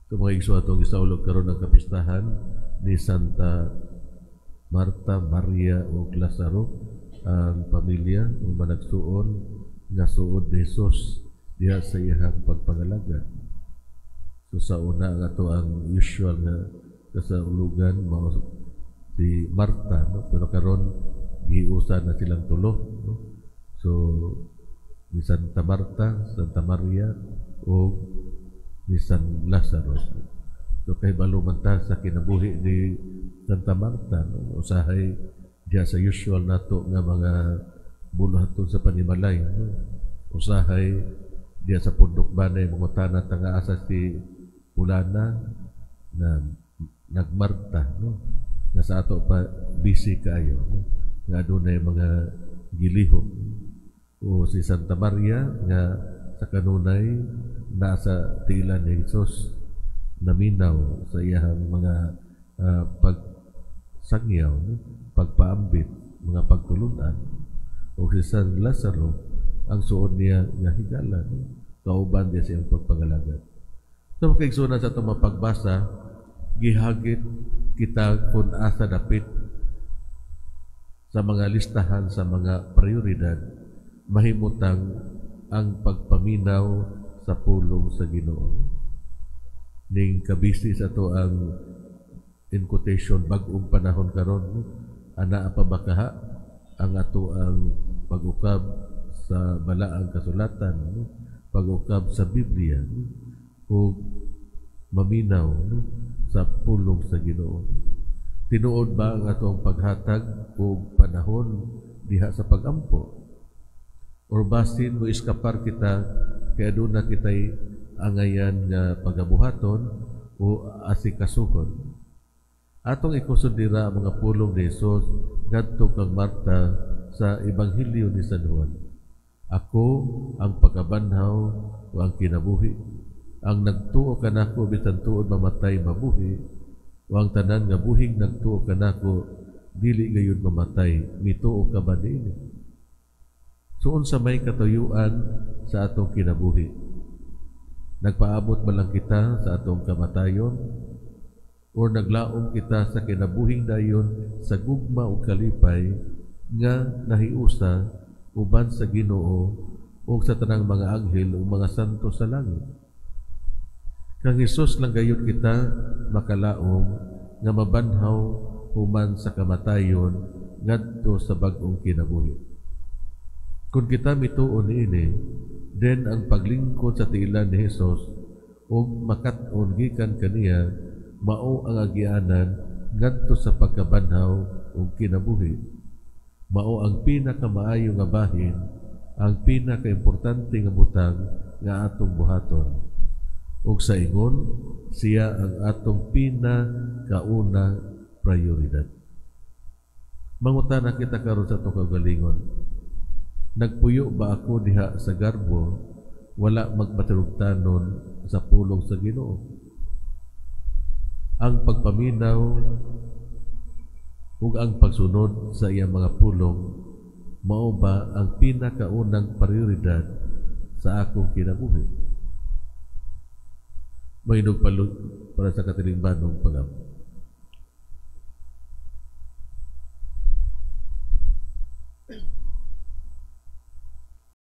Ito mga igso atong gisaulog karon ang kapistahan ni Santa Marta, Maria o Lazaro, ang pamilya o managsuon nga suod ni Jesus diha sa iyang pagpangalagad. So sa una nga to ang usual nga kasaulugan mao si Marta, no? Pero karon giusa na silang tulo, no? So ni Santa Marta, Santa Maria o ni San Lazaro. So kay balumanta sa kinabuhi ni Santa Marta, no? Usahay diya sa usual nato nga mga buluhaton sa panimalay, no? Usahay diya sa pundok banay mangutana nga asa si Ulana na nagmarta, no? Nga sa ato pa busy kayo, no? Nga adunay mga gilihok. O si Santa Maria nga sa kanunay nasa tilan ni Jesus, naminaw sa iyang mga pagsangyaw, no? Pagpaambit, mga pagtulunan. O si San Lazaro, ang suon niya nga higala, no? Kauban niya siyang pagpangalagad. So makaigsunan sa itong mapagbasa, gihagit kita kung asa dapit sa mga listahan sa mga prioridad, mahimutang ang pagpaminaw sa pulong sa Ginoo. Ning kabisi sa to ang in quotation bag-ong panahon karon, no? Ana pa bakaha ang ato ang pag-ukab sa balaang kasulatan, no? Pag-ukab sa Biblia, no? O maminaw, no? Sa pulong sa Ginoo. Tinuod ba ang atong paghatag o panahon diha sa pagampo? Or basin mo iskapar kita kaya doon na kita'y angayan nga pagabuhaton o asikasuhon. Atong ikusundira ang mga pulong ni Jesus ngadto kang Marta sa Ebanghelyo ni San Juan. Ako ang pagkabanhaw o ang kinabuhi. Ang nagtuo kanako bisan tuod mamatay mabuhi, o ang tanan nga buhing nagtuo kanako dili gayon mamatay, mituo ka ba diini? So unsa may katuyuan sa atong kinabuhi? Nagpaabot ba lang kita sa atong kamatayon? O naglaom kita sa kinabuhing dayon sa gugma o kalipay nga nahiusa uban sa Ginoo o sa tanang mga anghel o mga santo sa langit? Kang Hesus lang gayon kita makalaom nga mabanhaw human sa kamatayon ngadto sa bag-ong kinabuhi. Kung kita mituon ini, then ang paglingkod sa tiilan ni Hesus o makat-on gikan kaniya, mao ang agianan ngadto sa pagkabanhaw o kinabuhi. Mao ang pinakamaayo nga bahin, ang pinakaimportante nga butang nga atong buhaton. Ug sa ingon, siya ang atong pinakauna prioridad. Mangutana kita karon sa itong kagalingon. Nagpuyo ba ako diha sa garbo, wala magmatirugtanon sa pulong sa Ginoo? Ang pagpaminaw ug ang pagsunod sa iyang mga pulong, mao ba ang pinakaunang prioridad sa akong kinabuhi? Mainog palud para sa katilingbanong pagam.